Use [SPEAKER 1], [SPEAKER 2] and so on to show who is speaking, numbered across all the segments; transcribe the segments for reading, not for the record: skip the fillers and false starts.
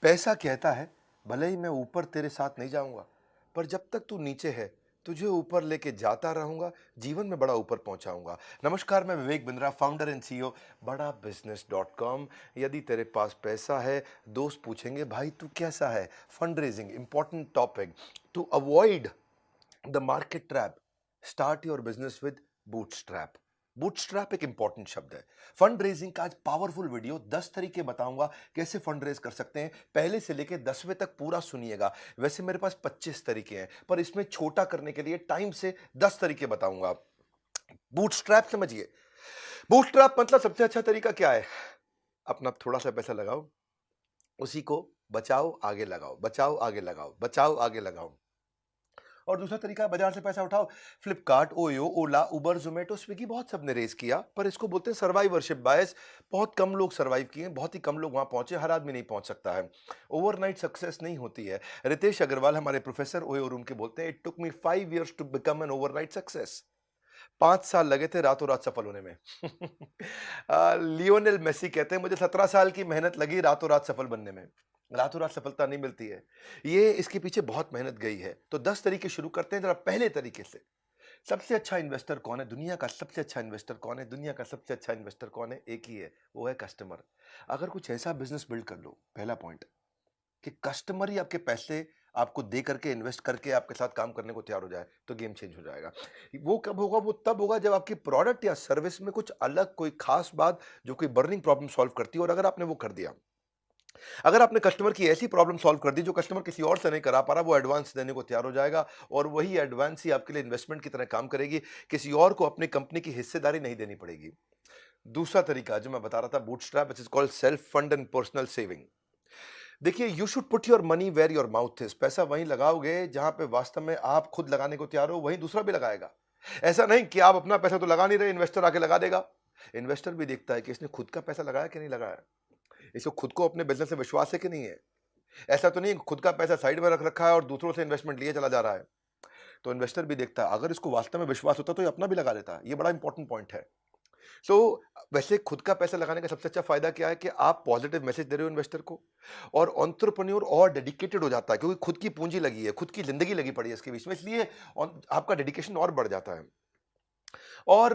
[SPEAKER 1] पैसा कहता है, भले ही मैं ऊपर तेरे साथ नहीं जाऊंगा, पर जब तक तू नीचे है तुझे ऊपर लेके जाता रहूंगा, जीवन में बड़ा ऊपर पहुंचाऊंगा। नमस्कार, मैं Vivek Bindra, founder and CEO बड़ा बिजनेस डॉट कॉम। यदि तेरे पास पैसा है, दोस्त पूछेंगे भाई तू कैसा है। Fund raising important topic. To avoid the market trap, start your business with bootstrap. Bootstrap एक इंपॉर्टेंट शब्द है। फंड रेजिंग का आज पावरफुल वीडियो, 10 तरीके बताऊंगा कैसे फंड रेज कर सकते हैं। पहले से लेकर 10वें तक पूरा सुनिएगा। वैसे मेरे पास 25 तरीके हैं, पर इसमें छोटा करने के लिए टाइम से 10 तरीके बताऊंगा। बूटस्ट्रैप समझिए। बूटस्ट्रैप मतलब सबसे अच्छा तरीका क्या है? अपना थोड़ा सा पैसा लगाओ, उसी को बचाओ आगे लगाओ, बचाओ आगे लगाओ, बचाओ आगे लगाओ। और दूसरा तरीका है बाजार से पैसा उठाओ। फ्लिपकार्ट, ओयो, ओला, उबर, जोमेटो, स्विगी, बहुत सबने रेस किया, पर इसको बोलते हैं सर्वाइवरशिप बायस। बहुत कम लोग सर्वाइव किए, बहुत ही कम लोग वहां पहुंचे। हर आदमी नहीं पहुंच सकता है। ओवरनाइट सक्सेस नहीं होती है। रितेश अग्रवाल हमारे प्रोफेसर ओयो रूम के बोलते हैं, it took me 5 years to become an overnight success. 5 साल लगे थे रातों रात सफल होने में। लियोनेल मेसी कहते हैं, मुझे 17 साल की मेहनत लगी रातों रात सफल बनने में। रातों रात सफलता नहीं मिलती है, ये इसके पीछे बहुत मेहनत गई है। तो 10 तरीके शुरू करते हैं जरा पहले तरीके से। सबसे अच्छा इन्वेस्टर कौन है? दुनिया का सबसे अच्छा इन्वेस्टर कौन है? दुनिया का सबसे अच्छा इन्वेस्टर कौन है? एक ही है, वो है कस्टमर। अगर कुछ ऐसा बिजनेस बिल्ड कर लो, पहला पॉइंट, कि कस्टमर ही आपके पैसे आपको दे करके, इन्वेस्ट करके आपके साथ काम करने को तैयार हो जाए, तो गेम चेंज हो जाएगा। वो कब होगा? वो तब होगा जब आपकी प्रोडक्ट या सर्विस में कुछ अलग, कोई खास बात जो कोई बर्निंग प्रॉब्लम सॉल्व करती है। और अगर आपने वो कर दिया, अगर आपने कस्टमर की ऐसी प्रॉब्लम सॉल्व कर दी जो कस्टमर किसी और से नहीं करा पा रहा, वो एडवांस देने को तैयार हो जाएगा। और वही एडवांस ही आपके लिए इन्वेस्टमेंट की तरह काम करेगी। किसी और को अपनी कंपनी की हिस्सेदारी नहीं देनी पड़ेगी। दूसरा तरीका जो मैं बता रहा था, bootstrap, which is called self fund and personal saving. देखिए, you should put your money where your mouth is. पैसा वहीं लगाओगे जहां पे वास्तव में आप खुद लगाने को तैयार हो, वहीं दूसरा भी लगाएगा। ऐसा नहीं कि आप अपना पैसा तो लगा नहीं रहे, इन्वेस्टर आके लगा देगा। इन्वेस्टर भी देखता है कि इसने खुद का पैसा लगाया कि नहीं लगाया, इसको खुद को अपने बिजनेस से विश्वास है कि नहीं है। ऐसा तो नहीं है खुद का पैसा साइड में रख रखा है और दूसरों से इन्वेस्टमेंट लिए चला जा रहा है। तो इन्वेस्टर भी देखता है, अगर इसको वास्तव में विश्वास होता तो ये अपना भी लगा लेता। ये बड़ा इंपॉर्टेंट पॉइंट है। सो वैसे खुद का पैसा लगाने का सबसे अच्छा फायदा क्या है कि आप पॉजिटिव मैसेज दे रहे हो इन्वेस्टर को, और एंटरप्रेन्योर और डेडिकेटेड हो जाता है, क्योंकि खुद की पूंजी लगी है, खुद की जिंदगी लगी पड़ी है इसके बीच में, इसलिए आपका डेडिकेशन और बढ़ जाता है। और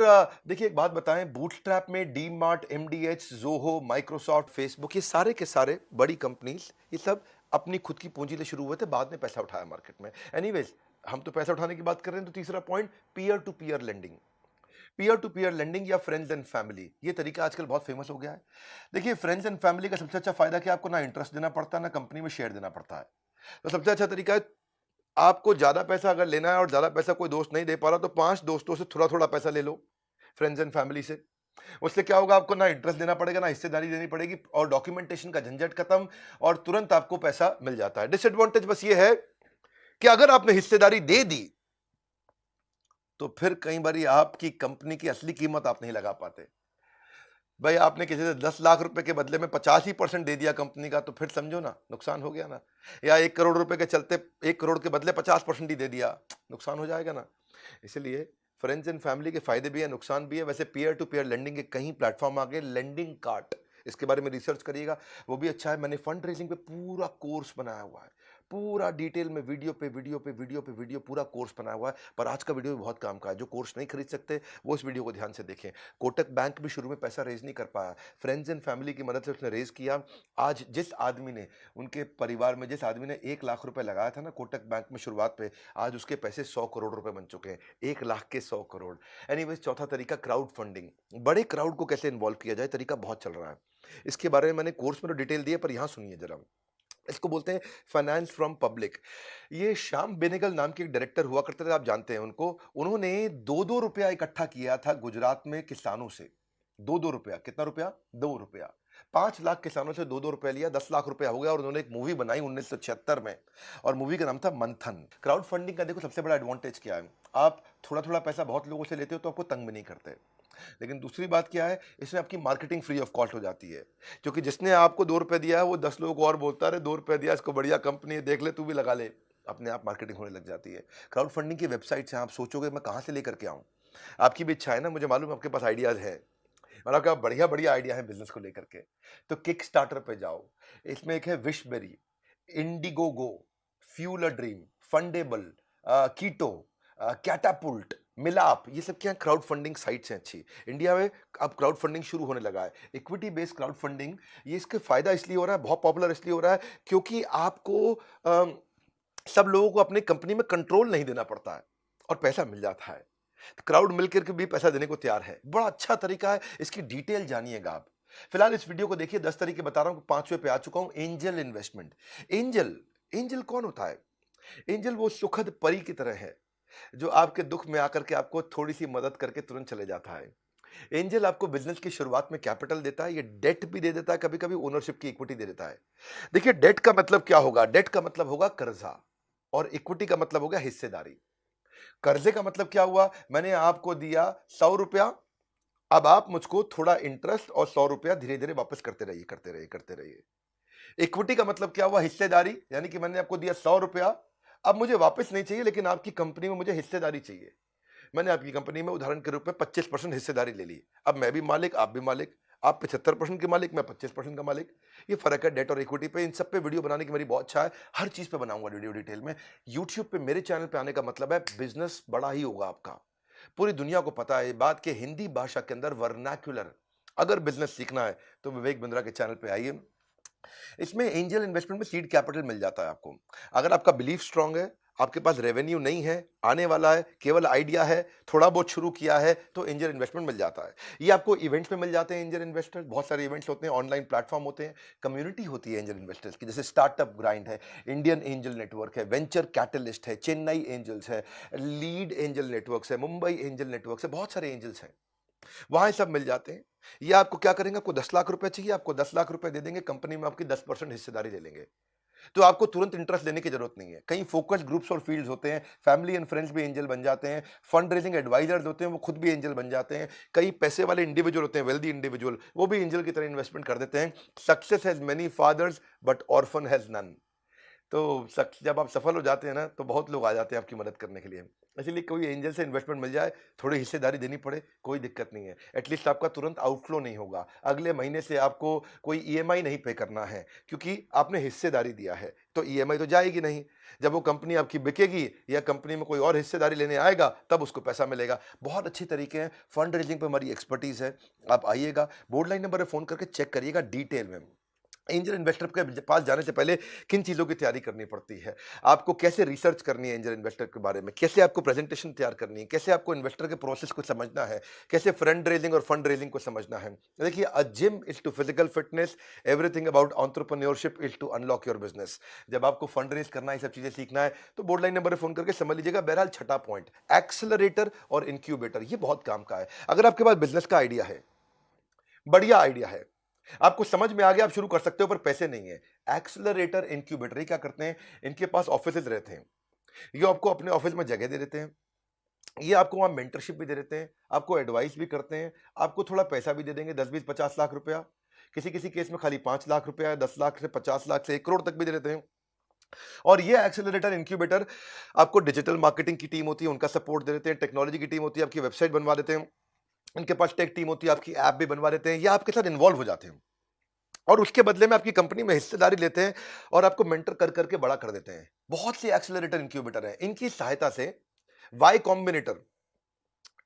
[SPEAKER 1] देखिए, एक बात बताएं, बूटस्ट्रैप में D mart, MDH, Zoho, Microsoft, Facebook, ये सारे के सारे बड़ी कंपनीज, ये सब अपनी खुद की पूंजी ले शुरू हुए थे, बाद में पैसा उठाया मार्केट में। एनीवेज, हम तो पैसा उठाने की बात कर रहे हैं, तो तीसरा point, peer to peer lending. Peer to peer lending या फ्रेंड्स एंड फैमिली, ये तरीका आजकल बहुत फेमस हो गया है। देखिए, फ्रेंड्स एंड फैमिली का सबसे अच्छा फायदा कि आपको ना इंटरेस्ट देना पड़ता है, ना कंपनी में शेयर देना पड़ता है। तो सबसे अच्छा तरीका है, आपको ज्यादा पैसा अगर लेना है और ज्यादा पैसा कोई दोस्त नहीं दे पा रहा, तो 5 दोस्तों से थोड़ा थोड़ा पैसा ले लो, फ्रेंड्स एंड फैमिली से। उससे क्या होगा? आपको ना इंटरेस्ट देना पड़ेगा, ना हिस्सेदारी देनी पड़ेगी, और डॉक्यूमेंटेशन का झंझट खत्म, और तुरंत आपको पैसा मिल जाता है। डिसएडवांटेज बस ये है कि अगर आपने हिस्सेदारी दे दी, तो फिर कई बार आपकी कंपनी की असली कीमत आप नहीं लगा पाते। भाई, आपने किसी से 10 लाख रुपए के बदले में 85% दे दिया कंपनी का, तो फिर समझो ना, नुकसान हो गया ना। या 1 करोड़ रुपए के चलते 1 करोड़ के बदले 50% ही दे दिया, नुकसान हो जाएगा ना। इसलिए फ्रेंड्स एंड फैमिली के फायदे भी है, नुकसान भी है। वैसे पीयर टू पीयर लेंडिंग के कई प्लेटफॉर्म आ गए। लेंडिंग कार्ट, इसके बारे में रिसर्च करिएगा, वो भी अच्छा है। मैंने फंड रेजिंग पे पूरा कोर्स बनाया हुआ है, पूरा डिटेल में, वीडियो पे वीडियो पे वीडियो पे वीडियो, पूरा कोर्स बनाया हुआ है। पर आज का वीडियो भी बहुत काम का है। जो कोर्स नहीं खरीद सकते, वो इस वीडियो को ध्यान से देखें। कोटक बैंक भी शुरू में पैसा रेज नहीं कर पाया, फ्रेंड्स एंड फैमिली की मदद से उसने रेज किया। आज जिस आदमी ने, उनके परिवार में जिस आदमी ने 1 लाख रुपए लगाया था ना कोटक बैंक में शुरुआत पे, आज उसके पैसे 100 करोड़ रुपए बन चुके हैं। 1 लाख के 100 करोड़। एनीवेज, चौथा तरीका, क्राउड फंडिंग। बड़े क्राउड को कैसे इन्वॉल्व किया जाए, तरीका बहुत चल रहा है। इसके बारे में मैंने कोर्स में तो डिटेल दी है, पर यहां सुनिए जरा। इसको बोलते हैं फाइनेंस फ्रॉम पब्लिक। ये श्याम बेनेगल नाम के एक डायरेक्टर हुआ करते थे, आप जानते हैं उनको। उन्होंने 2-2 रुपया इकट्ठा किया था गुजरात में किसानों से। 2-2 रुपया, कितना रुपया? 2 रुपया। 5 लाख किसानों से 2-2 रुपया लिया, 10 लाख रुपया हो गया। और उन्होंने एक मूवी बनाई 1976 में, और मूवी का नाम था मंथन। क्राउड फंडिंग का देखो सबसे बड़ा एडवांटेज क्या है, आप थोड़ा थोड़ा पैसा बहुत लोगों से लेते हो तो आपको तंग भी नहीं करते। लेकिन दूसरी बात क्या है, इसमें आपकी मार्केटिंग फ्री ऑफ कॉस्ट हो जाती है। क्योंकि जिसने आपको 2 रुपए दिया है, वो 10 लोगों को और बोलता है, 2 रुपए दिया, इसको बढ़िया कंपनी है, देख ले, तू भी लगा ले। अपने आप मार्केटिंग होने लग जाती है। क्राउड फंडिंग की वेबसाइट से आप सोचोगे मैं कहां से लेकर के आऊं, आपकी भी इच्छा है ना, मुझे मालूम है आपके पास आइडियाज है। और आपका बढ़िया बढ़िया आइडिया है बिजनेस को लेकर के, तो किक स्टार्टर पे जाओ। इसमें एक है Wishberry, Indiegogo, Fuel a Dream, Fundable, Ketto, Catapooolt, Milaap, ये सब क्या है, क्राउड फंडिंग साइट्स हैं अच्छी। इंडिया में अब क्राउड फंडिंग शुरू होने लगा है, इक्विटी बेस्ड क्राउड फंडिंग। ये इसके फायदा इसलिए हो रहा है, बहुत पॉपुलर इसलिए हो रहा है क्योंकि आपको सब लोगों को अपनी कंपनी में कंट्रोल नहीं देना पड़ता है और पैसा मिल जाता है। क्राउड मिलकर के भी पैसा देने को तैयार है, बड़ा अच्छा तरीका है। इसकी डिटेल जानिएगा आप। फिलहाल इस वीडियो को देखिए, 10 तरीके बता रहा हूं, 5वें पे आ चुका हूं, एंजल इन्वेस्टमेंट। एंजल, एंजल कौन होता है? एंजल वो सुखद परी की तरह है जो आपके दुख में आकर के आपको थोड़ी सी मदद करके तुरंत चले जाता है। एंजल आपको बिजनेस की शुरुआत में कैपिटल देता है, ये डेट भी दे देता है, कभी कभी ओनरशिप की इक्विटी दे देता है। देखिए डेट का मतलब क्या होगा? डेट का मतलब होगा कर्जा, और इक्विटी का मतलब होगा हिस्सेदारी। कर्जे का मतलब क्या हुआ? मैंने आपको दिया 100 रुपया, अब आप मुझको थोड़ा इंटरेस्ट और 100 रुपया धीरे धीरे वापस करते रहिए, करते रहिए, करते रहिए। इक्विटी का मतलब क्या हुआ? हिस्सेदारी, यानी कि मैंने आपको दिया 100 रुपया, अब मुझे वापस नहीं चाहिए, लेकिन आपकी कंपनी में मुझे हिस्सेदारी चाहिए। मैंने आपकी कंपनी में उदाहरण के रूप में 25% हिस्सेदारी ले ली। अब मैं भी मालिक, आप भी मालिक, आप 75% के मालिक, मैं 25% का मालिक। ये फर्क है डेट और इक्विटी पे। इन सब पे वीडियो बनाने की मेरी बहुत इच्छा है, हर चीज पे बनाऊंगा वीडियो डिटेल में। यूट्यूब पे मेरे चैनल पे आने का मतलब है बिजनेस बड़ा ही होगा आपका। पूरी दुनिया को पता है ये बात कि हिंदी भाषा के अंदर वर्नाक्युलर अगर बिजनेस सीखना है तो विवेक बिंद्रा के चैनल पे आइए। इसमें एंजल इन्वेस्टमेंट में सीड कैपिटल मिल जाता है आपको। अगर आपका बिलीफ स्ट्रांग है, आपके पास रेवेन्यू नहीं है, आने वाला है, केवल आइडिया है, थोड़ा बहुत शुरू किया है, तो एंजल इन्वेस्टमेंट मिल जाता है। ये आपको इवेंट्स में मिल जाते हैं एंजल इन्वेस्टर, बहुत सारे इवेंट्स होते हैं, ऑनलाइन प्लेटफॉर्म होते हैं, कम्युनिटी होती है एंजल इन्वेस्टर्स की, जैसे स्टार्टअप ग्राइंड है, इंडियन एंजल नेटवर्क है, वेंचर कैटलिस्ट है, चेन्नई एंजल्स है, लीड एंजल नेटवर्क्स है, मुंबई एंजल नेटवर्क्स है, बहुत सारे एंजल्स हैं, वहां ये सब मिल जाते हैं। ये आपको क्या करेंगे? आपको 10 लाख रुपए चाहिए, आपको 10 लाख रुपए दे देंगे, कंपनी में आपकी 10% हिस्सेदारी ले लेंगे। तो आपको तुरंत इंटरेस्ट लेने की जरूरत नहीं है। कई फोकस ग्रुप्स और फील्ड्स होते हैं, फैमिली एंड फ्रेंड्स भी एंजल बन जाते हैं, फंड रेजिंग एडवाइजर्स होते हैं, वो खुद भी एंजल बन जाते हैं, कई पैसे वाले इंडिविजुअल होते हैं, वेल्दी इंडिविजुअल, वो भी एंजल की तरह इन्वेस्टमेंट कर देते हैं। Success has many fathers but orphan has none. तो जब आप सफल हो जाते हैं ना, तो बहुत लोग आ जाते हैं आपकी मदद करने के लिए। इसीलिए कोई एंजल से इन्वेस्टमेंट मिल जाए, थोड़ी हिस्सेदारी देनी पड़े, कोई दिक्कत नहीं है। एटलीस्ट आपका तुरंत आउटफ्लो नहीं होगा, अगले महीने से आपको कोई ईएमआई नहीं पे करना है, क्योंकि आपने हिस्सेदारी दिया है, तो ईएमआई तो जाएगी नहीं। जब वो कंपनी आपकी बिकेगी या कंपनी में कोई और हिस्सेदारी लेने आएगा, तब उसको पैसा मिलेगा। बहुत अच्छे तरीके हैं, फंड रेजिंग पर हमारी एक्सपर्टीज है। आप आइएगा, बोर्ड लाइन नंबर पर फोन करके चेक करिएगा डिटेल में। एंजल इन्वेस्टर के पास जाने से पहले किन चीज़ों की तैयारी करनी पड़ती है, आपको कैसे रिसर्च करनी है एंजल इन्वेस्टर के बारे में, कैसे आपको प्रेजेंटेशन तैयार करनी है, कैसे आपको इन्वेस्टर के प्रोसेस को समझना है, कैसे फ्रंड रेजिंग और फंड रेजिंग को समझना है। देखिए, a gym is to physical fitness, everything about entrepreneurship is to unlock your business. जब आपको फंड रेज करना है, ये सब चीज़ें सीखना है, तो बोर्ड लाइन नंबर पर फोन करके समझ लीजिएगा। बहरहाल, छठा पॉइंट, एक्सेलरेटर और इंक्यूबेटर, ये बहुत काम का है। अगर आपके पास बिजनेस का आइडिया है, बढ़िया आइडिया है, आपको समझ में आ गया, आप शुरू कर सकते हो, पर पैसे नहीं है। एक्सेलरेटर इंक्यूबेटर ये क्या करते हैं? इनके पास ऑफिसेज रहते हैं, ये आपको अपने ऑफिस में जगह दे देते हैं, ये आपको वहां मेंटरशिप भी दे देते हैं, आपको एडवाइस भी करते हैं, आपको थोड़ा पैसा भी दे देंगे, 10, 20, 50 लाख रुपया। किसी किसी केस में खाली 5 लाख रुपया, 10 लाख से 50 लाख से 1 करोड़ तक भी दे देते हैं। और ये एक्सेलरेटर इंक्यूबेटर आपको डिजिटल मार्केटिंग की टीम होती है, उनका सपोर्ट दे देते हैं, टेक्नोलॉजी की टीम होती है, आपकी वेबसाइट बनवा देते हैं, इनके पास टेक टीम होती है, आपकी ऐप भी बनवा देते हैं, या आपके साथ इन्वॉल्व हो जाते हैं और उसके बदले में आपकी कंपनी में हिस्सेदारी लेते हैं और आपको मेंटर कर करके बड़ा कर देते हैं। बहुत से एक्सेलरेटर इंक्यूबेटर हैं, इनकी सहायता से वाई कॉम्बिनेटर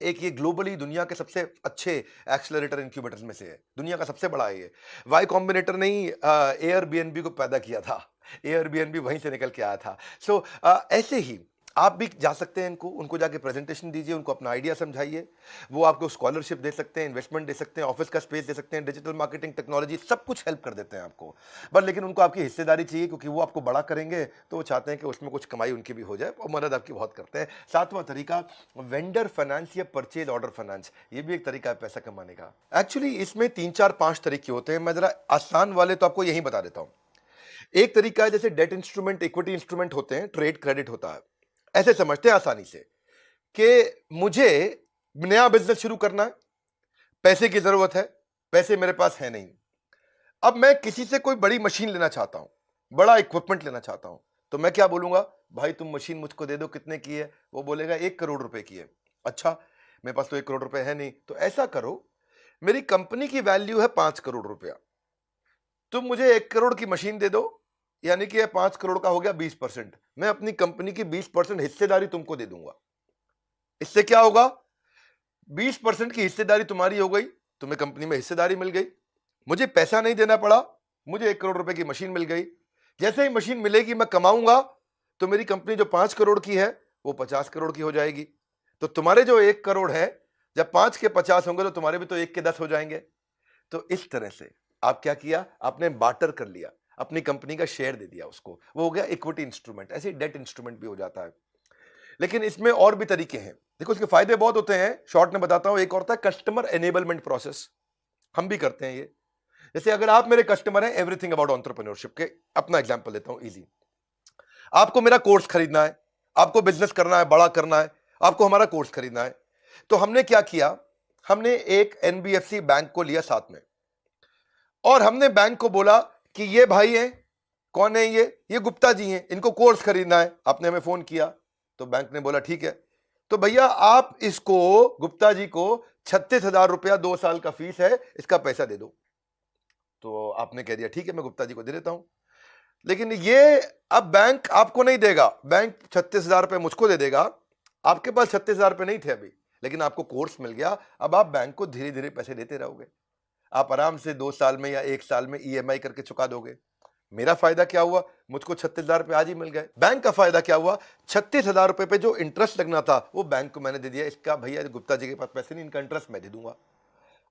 [SPEAKER 1] एक, ये ग्लोबली दुनिया के सबसे अच्छे एक्सेलरेटर इंक्यूबेटर्स में से है, दुनिया का सबसे बड़ा है ये। वाई कॉम्बिनेटर ने ही एयरबीएनबी को पैदा किया था, एयरबीएनबी वहीं से निकल के आया था। सो ऐसे ही आप भी जा सकते हैं, उनको जाके प्रेजेंटेशन दीजिए, उनको अपना आइडिया समझाइए, वो आपको स्कॉलरशिप दे सकते हैं, इन्वेस्टमेंट दे सकते हैं, ऑफिस का स्पेस दे सकते हैं, डिजिटल मार्केटिंग, टेक्नोलॉजी, सब कुछ हेल्प कर देते हैं आपको। बट लेकिन उनको आपकी हिस्सेदारी चाहिए, क्योंकि वो आपको बड़ा करेंगे, तो वो चाहते हैं कि उसमें कुछ कमाई उनकी भी हो जाए, और मदद आपकी बहुत करते हैं। सातवां तरीका, वेंडर फाइनेंस या परचेज ऑर्डर फाइनेंस, ये भी एक तरीका है पैसा कमाने का। एक्चुअली इसमें 3, 4, 5 तरीके होते हैं, मैं जरा आसान वाले तो आपको यही बता देता हूँ। एक तरीका है, जैसे डेट इंस्ट्रूमेंट, इक्विटी इंस्ट्रूमेंट होते हैं, ट्रेड क्रेडिट होता है। ऐसे समझते हैं आसानी से कि मुझे नया बिजनेस शुरू करना है, पैसे की जरूरत है, पैसे मेरे पास है नहीं, अब मैं किसी से कोई बड़ी मशीन लेना चाहता हूं, बड़ा इक्विपमेंट लेना चाहता हूं, तो मैं क्या बोलूंगा? भाई तुम मशीन मुझको दे दो, कितने की है? वो बोलेगा 1 करोड़ रुपए की है। अच्छा, मेरे पास तो 1 करोड़ रुपए है नहीं, तो ऐसा करो, मेरी कंपनी की वैल्यू है 5 करोड़ रुपया, तुम मुझे 1 करोड़ की मशीन दे दो, यानी कि 5 करोड़ का हो गया 20%। मैं अपनी कंपनी की 20% हिस्सेदारी तुमको दे दूंगा। इससे क्या होगा, 20% की हिस्सेदारी तुम्हारी हो गई, तुम्हें कंपनी में हिस्सेदारी मिल गई, मुझे पैसा नहीं देना पड़ा, मुझे 1 करोड़ रुपए की मशीन मिल गई। जैसे ही मशीन मिलेगी मैं कमाऊंगा, तो मेरी कंपनी जो 5 करोड़ की है वो 50 करोड़ की हो जाएगी। तो तुम्हारे जो 1 करोड़ है, जब 5 के 50 होंगे तो तुम्हारे भी तो 1 के 10 हो जाएंगे। तो इस तरह से आप क्या किया, आपने बार्टर कर लिया, अपनी कंपनी का शेयर दे दिया उसको, वो हो गया इक्विटी इंस्ट्रूमेंट। ऐसे डेट इंस्ट्रूमेंट भी हो जाता है। लेकिन इसमें और भी तरीके हैं, देखो इसके फायदे बहुत होते हैं, शॉर्ट में बताता हूं। एक और होता है कस्टमर एनेबलमेंट प्रोसेस, हम भी करते हैं ये। जैसे अगर आप मेरे कस्टमर हैं एवरीथिंग अबाउट एंटरप्रेन्योरशिप के, अपना एग्जांपल लेता हूं इजी। आपको मेरा कोर्स खरीदना है, आपको बिजनेस करना है, बड़ा करना है, आपको हमारा कोर्स खरीदना है। तो हमने क्या किया, हमने एक एनबीएफसी बैंक को लिया साथ में, और हमने बैंक को बोला कि ये भाई हैं, कौन है ये गुप्ता जी हैं, इनको कोर्स खरीदना है। आपने हमें फोन किया तो बैंक ने बोला ठीक है, तो भैया आप इसको गुप्ता जी को 36,000 रुपया 2 साल का फीस है, इसका पैसा दे दो। तो आपने कह दिया ठीक है मैं गुप्ता जी को दे देता हूं। लेकिन ये अब बैंक आपको नहीं देगा, बैंक 36,000 रुपये मुझको दे देगा। आपके पास 36,000 रुपये नहीं थे अभी, लेकिन आपको कोर्स मिल गया, अब आप बैंक को धीरे धीरे पैसे देते रहोगे, आप आराम से 2 साल में या 1 साल में ईएमआई करके चुका दोगे। मेरा फायदा क्या हुआ, मुझको 36,000 रुपये आज ही मिल गए। बैंक का फायदा क्या हुआ, 36,000 रुपये पे जो इंटरेस्ट लगना था वो बैंक को मैंने दे दिया, इसका भैया गुप्ता जी के पास पैसे नहीं, इनका इंटरेस्ट मैं दे दूंगा।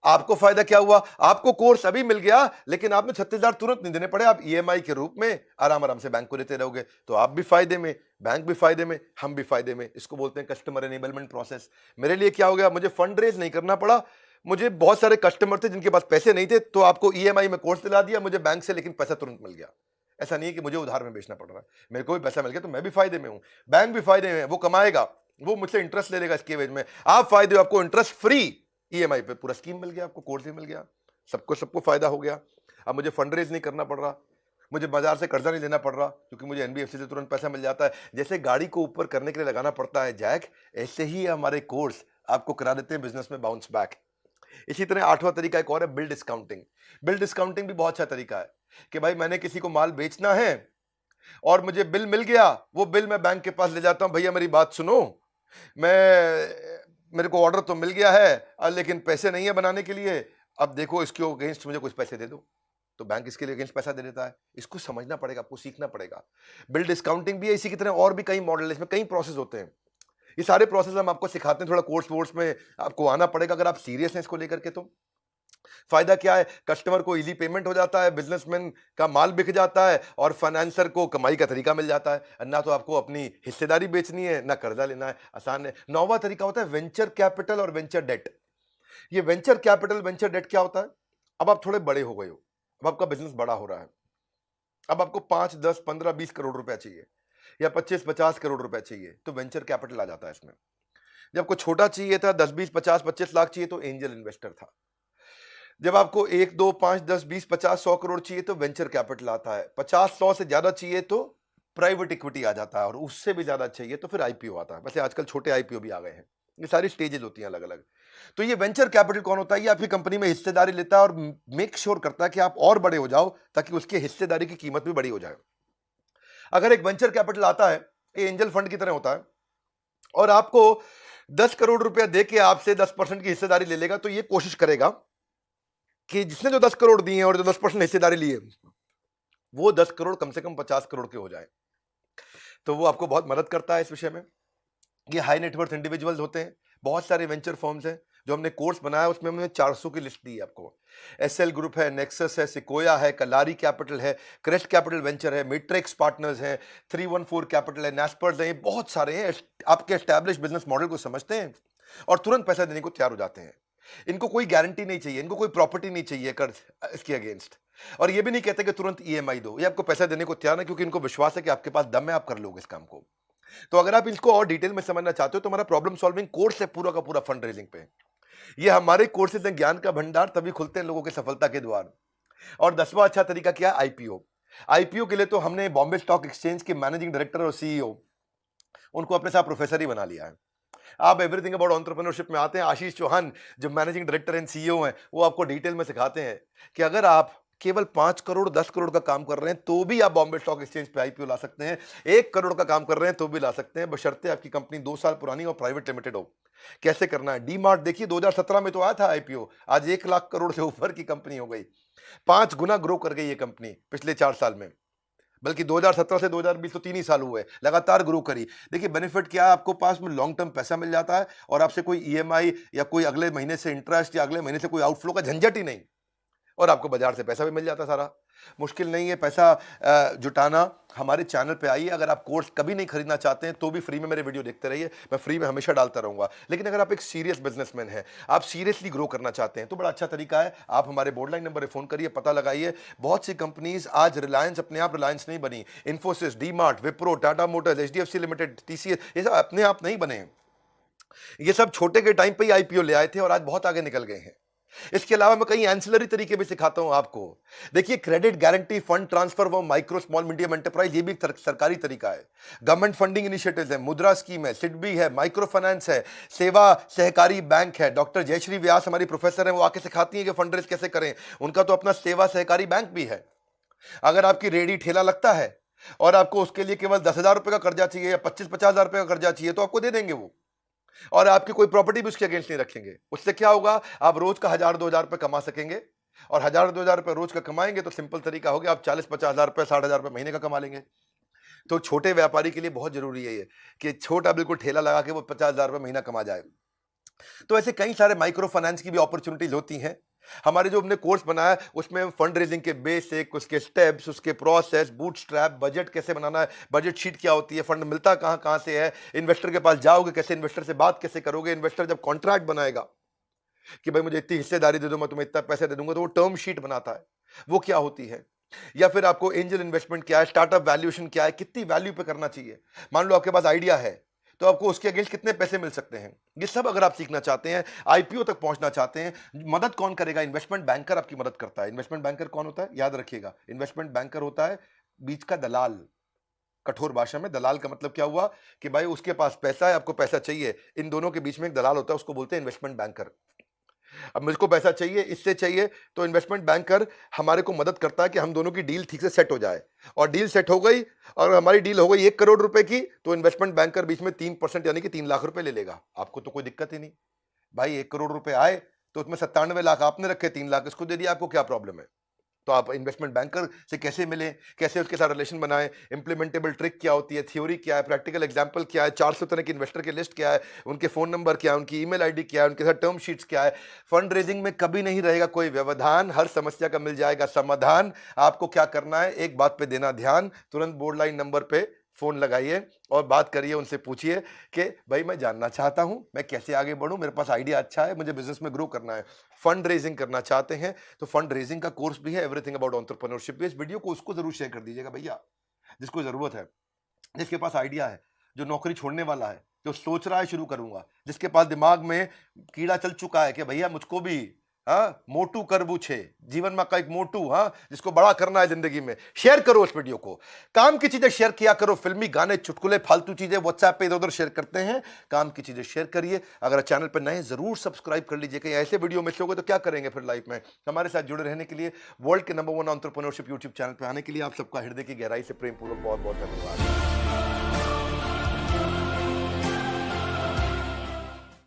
[SPEAKER 1] आपको फायदा क्या हुआ, आपको कोर्स अभी मिल गया, लेकिन आपने 36,000 तुरंत नहीं देने पड़े, आप ईएमआई के रूप में आराम आराम से बैंक को देते रहोगे। तो आप भी फायदे में, बैंक भी फायदे में, हम भी फायदे में। इसको बोलते हैं कस्टमर एनेबलमेंट प्रोसेस। मेरे लिए क्या हो गया, मुझे फंड रेज नहीं करना पड़ा, मुझे बहुत सारे कस्टमर थे जिनके पास पैसे नहीं थे, तो आपको ईएमआई में कोर्स दिला दिया मुझे बैंक से, लेकिन पैसा तुरंत मिल गया। ऐसा नहीं है कि मुझे उधार में बेचना पड़ रहा है, मेरे को भी पैसा मिल गया तो मैं भी फायदे में हूं, बैंक भी फायदे में, वो कमाएगा, वो मुझसे इंटरेस्ट ले लेगा इसके एवज में। आप फायदे हो, आपको इंटरेस्ट फ्री ईएमआई पे पूरा स्कीम मिल गया, आपको कोर्स भी मिल गया, सबको फायदा हो गया। अब मुझे फंड रेज नहीं करना पड़ रहा, मुझे बाजार से कर्जा नहीं लेना पड़ रहा, क्योंकि मुझे एनबीएफसी से तुरंत पैसा मिल जाता है। जैसे गाड़ी को ऊपर करने के लिए लगाना पड़ता है जैक, ऐसे ही हमारे कोर्स आपको करा देते हैं बिजनेस में बाउंस बैक। इसी तरह 8वां तरीका एक और है बिल डिस्काउंटिंग। बिल डिस्काउंटिंग भी बहुत अच्छा तरीका है कि भाई मैंने किसी को माल बेचना है और मुझे बिल मिल गया, वो बिल मैं बैंक के पास ले जाता हूं, भैया मेरी बात सुनो, मेरे को ऑर्डर तो मिल गया है लेकिन पैसे नहीं है बनाने के लिए, अब देखो इसके अगेंस्ट मुझे कुछ पैसे दे दो। तो बैंक इसके लिए अगेंस्ट पैसा दे देता है। इसको समझना पड़ेगा, आपको सीखना पड़ेगा। बिल डिस्काउंटिंग भी है, इसी की तरह और भी कई मॉडल है, इसमें कई प्रोसेस होते हैं। ये सारे प्रोसेस हम आपको सिखाते हैं, थोड़ा कोर्स वोर्स में आपको आना पड़ेगा अगर आप सीरियस हैं इसको लेकर के। तो फायदा क्या है, कस्टमर को इजी पेमेंट हो जाता है, बिजनेसमैन का माल बिक जाता है, और फाइनेंसर को कमाई का तरीका मिल जाता है। ना तो आपको अपनी हिस्सेदारी बेचनी है, ना कर्जा लेना है, आसान है। 9वां तरीका होता है वेंचर कैपिटल और वेंचर डेट। ये वेंचर कैपिटल वेंचर डेट क्या होता है, अब आप थोड़े बड़े हो गए हो, अब आपका बिजनेस बड़ा हो रहा है, अब आपको 5, 10, 15, 20 करोड़ रुपया चाहिए या 25, 50 करोड़ रुपया चाहिए, तो वेंचर कैपिटल आ जाता है इसमें। जब आपको छोटा चाहिए था, 10, 20, 50, 25 लाख चाहिए, तो एंजल इन्वेस्टर था। जब आपको 1, 2, 5, 10, 20, 50, 100 करोड़ चाहिए तो वेंचर कैपिटल आता है। 50, 100 से ज्यादा चाहिए तो प्राइवेट इक्विटी आ जाता है, और उससे भी ज्यादा चाहिए तो फिर आईपीओ आता है। वैसे आजकल छोटे आईपीओ भी आ गए हैं, ये सारी स्टेजेस होती हैं अलग अलग। तो ये वेंचर कैपिटल कौन होता है, ये आपकी कंपनी में हिस्सेदारी लेता है और मेक श्योर करता है कि आप और बड़े हो जाओ, ताकि उसकी हिस्सेदारी की कीमत भी बड़ी हो जाए। अगर एक वेंचर कैपिटल आता है, ये एंजल फंड की तरह होता है, और आपको 10 करोड़ रुपया दे के आपसे 10% की हिस्सेदारी ले लेगा, तो ये कोशिश करेगा कि जिसने जो 10 करोड़ दिए हैं और जो 10% हिस्सेदारी ली है, वो 10 करोड़ कम से कम 50 करोड़ के हो जाए। तो वो आपको बहुत मदद करता है इस विषय में। ये हाई नेटवर्थ इंडिविजुअल्स होते हैं, बहुत सारे वेंचर फर्म्स हैं। जो हमने कोर्स बनाया उसमें हमने 400 की लिस्ट दी है आपको। एसएल ग्रुप है, नेक्सस है, सिकोया है, कलारी कैपिटल है, क्रेस्ट कैपिटल वेंचर है, मैट्रिक्स पार्टनर्स है, 314 कैपिटल है, नेस्पर्स है, बहुत सारे हैं। आपके एस्टैब्लिश बिजनेस मॉडल को समझते हैं और तुरंत पैसा देने को तैयार हो जाते हैं। इनको कोई गारंटी नहीं चाहिए, इनको कोई प्रॉपर्टी नहीं चाहिए कर्ज इसके अगेंस्ट, और ये भी नहीं कहते कि तुरंत ईएमआई दो। ये आपको पैसा देने को तैयार है, क्योंकि इनको विश्वास है कि आपके पास दम है, आप कर लोगे इस काम को। तो अगर आप इसको और डिटेल में समझना चाहते हो तो हमारा प्रॉब्लम सॉल्विंग कोर्स है पूरा का पूरा फंड रेजिंग पे। ये हमारे कोर्सेज हैं ज्ञान का भंडार, तभी खुलते हैं लोगों के सफलता के द्वार। और 10वां अच्छा तरीका क्या है, आईपीओ। आईपीओ के लिए तो हमने बॉम्बे स्टॉक एक्सचेंज के मैनेजिंग डायरेक्टर और सीईओ, उनको अपने साथ प्रोफेसर ही बना लिया है। आप एवरीथिंग अबाउट एंटरप्रेन्योरशिप में आते हैं, आशीष चौहान जो मैनेजिंग डायरेक्टर एंड सीईओ हैं, वो आपको डिटेल में सिखाते हैं कि अगर आप केवल 5 करोड़ 10 करोड़ का काम कर रहे हैं तो भी आप बॉम्बे स्टॉक एक्सचेंज पे आईपीओ ला सकते हैं, 1 करोड़ का काम कर रहे हैं तो भी ला सकते हैं, बशर्ते आपकी कंपनी 2 साल पुरानी और प्राइवेट लिमिटेड हो। कैसे करना है? डी मार्ट देखिए 2017 में तो आया था आईपीओ, आज 1 लाख करोड़ से ऊपर की कंपनी हो गई, 5 गुना ग्रो कर गई ये कंपनी पिछले 4 साल में। बल्कि 2017 से 2020 तो 3 ही साल हुए, लगातार ग्रो करी। देखिए बेनिफिट क्या है, आपको पास में लॉन्ग टर्म पैसा मिल जाता है और आपसे कोई ईएमआई या कोई अगले महीने से इंटरेस्ट या अगले महीने से कोई आउटफ्लो का झंझट ही नहीं, और आपको बाजार से पैसा भी मिल जाता सारा। मुश्किल नहीं है पैसा जुटाना। हमारे चैनल पे आइए, अगर आप कोर्स कभी नहीं खरीदना चाहते हैं तो भी फ्री में मेरे वीडियो देखते रहिए, मैं फ्री में हमेशा डालता रहूंगा। लेकिन अगर आप एक सीरियस बिजनेसमैन हैं, आप सीरियसली ग्रो करना चाहते हैं, तो बड़ा अच्छा तरीका है, आप हमारे बोर्डलाइन नंबर पे फोन करिए, पता लगाइए। बहुत सी कंपनीज आज रिलायंस अपने आप रिलायंस नहीं बनी, Infosys, D mart, Wipro, Tata Motors, HDFC limited, TCS, ये सब अपने आप नहीं बने। ये सब छोटे के टाइम पे ही आईपीओ ले आए थे और आज बहुत आगे निकल गए हैं। इसके अलावा मैं कई एंसिलरी तरीके भी सिखाता हूं आपको। देखिए क्रेडिट गारंटी, फंड ट्रांसफर वो माइक्रो स्मॉल मीडियम एंटरप्राइज, ये भी एक सरकारी तरीका है। गवर्नमेंट फंडिंग इनिशिएटिव्स है, मुद्रा स्कीम है, सिडबी है, माइक्रो फाइनेंस है, सेवा सहकारी बैंक है। डॉक्टर जयश्री व्यास हमारी प्रोफेसर हैं, वो आके सिखाती हैं कि फंड रेज कैसे करें। उनका तो अपना सेवा सहकारी बैंक भी है। अगर आपकी रेडी ठेला लगता है और आपको उसके लिए केवल 10,000 रुपए का कर्जा चाहिए या 25-50,000 रुपए का कर्जा चाहिए, तो आपको दे देंगे वो, और आपकी कोई प्रॉपर्टी भी उसके अगेंस्ट नहीं रखेंगे। उससे क्या होगा, आप रोज का 1,000-2,000 रुपए कमा सकेंगे, और 1,000-2,000 रुपए रोज का कमाएंगे तो सिंपल तरीका हो गया, आप 40-50,000 रुपए 60,000 रुपए महीने का कमा लेंगे। तो छोटे व्यापारी के लिए बहुत जरूरी है ये कि छोटा बिल्कुल ठेला लगा के वो 50,000 रुपए महीना कमा जाए। तो ऐसे कई सारे माइक्रो फाइनेंस की भी अपॉर्चुनिटीज होती हैं। हमारे जो हमने कोर्स बनाया उसमें फंड रेजिंग के बेसिक, उसके स्टेप्स, उसके प्रोसेस, बूटस्ट्रैप, बजट कैसे बनाना है, बजट शीट क्या होती है, फंड मिलता कहाँ कहाँ से है, इन्वेस्टर के पास जाओगे कैसे, इन्वेस्टर से बात कैसे करोगे, इन्वेस्टर जब कॉन्ट्रैक्ट बनाएगा कि भाई मुझे इतनी हिस्सेदारी दे दो, मैं तुम्हें इतना पैसा दे दूंगा, तो वो टर्म शीट बनाता है, वो क्या होती है। या फिर आपको एंजल इन्वेस्टमेंट क्या है, स्टार्टअप वैल्यूएशन क्या है, कितनी वैल्यू पे करना चाहिए। मान लो आपके पास आइडिया है तो आपको उसके अगेंस्ट कितने पैसे मिल सकते हैं, ये सब अगर आप सीखना चाहते हैं, आईपीओ तक पहुंचना चाहते हैं, मदद कौन करेगा? इन्वेस्टमेंट बैंकर आपकी मदद करता है। इन्वेस्टमेंट बैंकर कौन होता है? याद रखिएगा, इन्वेस्टमेंट बैंकर होता है बीच का दलाल। कठोर भाषा में दलाल का मतलब क्या हुआ कि भाई उसके पास पैसा है, आपको पैसा चाहिए, इन दोनों के बीच में एक दलाल होता है, उसको बोलते हैं इन्वेस्टमेंट बैंकर। अब मुझको पैसा चाहिए, इससे चाहिए, तो इन्वेस्टमेंट बैंकर हमारे को मदद करता है कि हम दोनों की डील ठीक से सेट हो जाए। और डील सेट हो गई और हमारी डील हो गई 1 करोड़ रुपए की, तो इन्वेस्टमेंट बैंकर बीच में 3% यानी कि 3 लाख रुपए ले लेगा। आपको तो कोई दिक्कत ही नहीं, भाई 1 करोड़ रुपए आए तो उसमें 97 लाख आपने रखे, 3 लाख इसको दे दिया, आपको क्या प्रॉब्लम है? तो आप इन्वेस्टमेंट बैंकर से कैसे मिलें, कैसे उसके साथ रिलेशन बनाएं, इंप्लीमेंटेबल ट्रिक क्या होती है, थ्योरी क्या है, प्रैक्टिकल एग्जांपल क्या है, 400 तरह के इन्वेस्टर की लिस्ट क्या है, उनके फोन नंबर क्या है, उनकी ईमेल आईडी क्या है, उनके साथ टर्म शीट्स क्या है। फंड रेजिंग में कभी नहीं रहेगा कोई व्यवधान, हर समस्या का मिल जाएगा समाधान। आपको क्या करना है, एक बात पे देना ध्यान, तुरंत बोर्ड लाइन नंबर पे फोन लगाइए और बात करिए, उनसे पूछिए कि भाई मैं जानना चाहता हूं मैं कैसे आगे बढ़ूं, मेरे पास आइडिया अच्छा है, मुझे बिजनेस में ग्रो करना है, फंड रेजिंग करना चाहते हैं तो फंड रेजिंग का कोर्स भी है, एवरीथिंग अबाउट एंटरप्रेन्योरशिप। इस वीडियो को उसको जरूर शेयर कर दीजिएगा भैया जिसको जरूरत है, जिसके पास आइडिया है, जो नौकरी छोड़ने वाला है, जो सोच रहा है शुरू करूंगा, जिसके पास दिमाग में कीड़ा चल चुका है कि भैया मुझको भी मोटू करबू छे जीवन में का एक मोटू, जिसको बड़ा करना है जिंदगी में। शेयर करो इस वीडियो को, काम की चीजें शेयर किया करो, फिल्मी गाने, चुटकुले, फालतू चीजें व्हाट्सएप पे इधर उधर शेयर करते हैं, काम की चीजें शेयर करिए। अगर चैनल पर नए जरूर सब्सक्राइब कर लीजिए, कहीं ऐसे वीडियो मिस होगे तो क्या करेंगे फिर लाइफ में। हमारे साथ जुड़े रहने के लिए, वर्ल्ड के नंबर 1 एंटरप्रेन्योरशिप यूट्यूब चैनल पर आने के लिए आप सबका हृदय की गहराई से प्रेम पूर्वक बहुत बहुत धन्यवाद।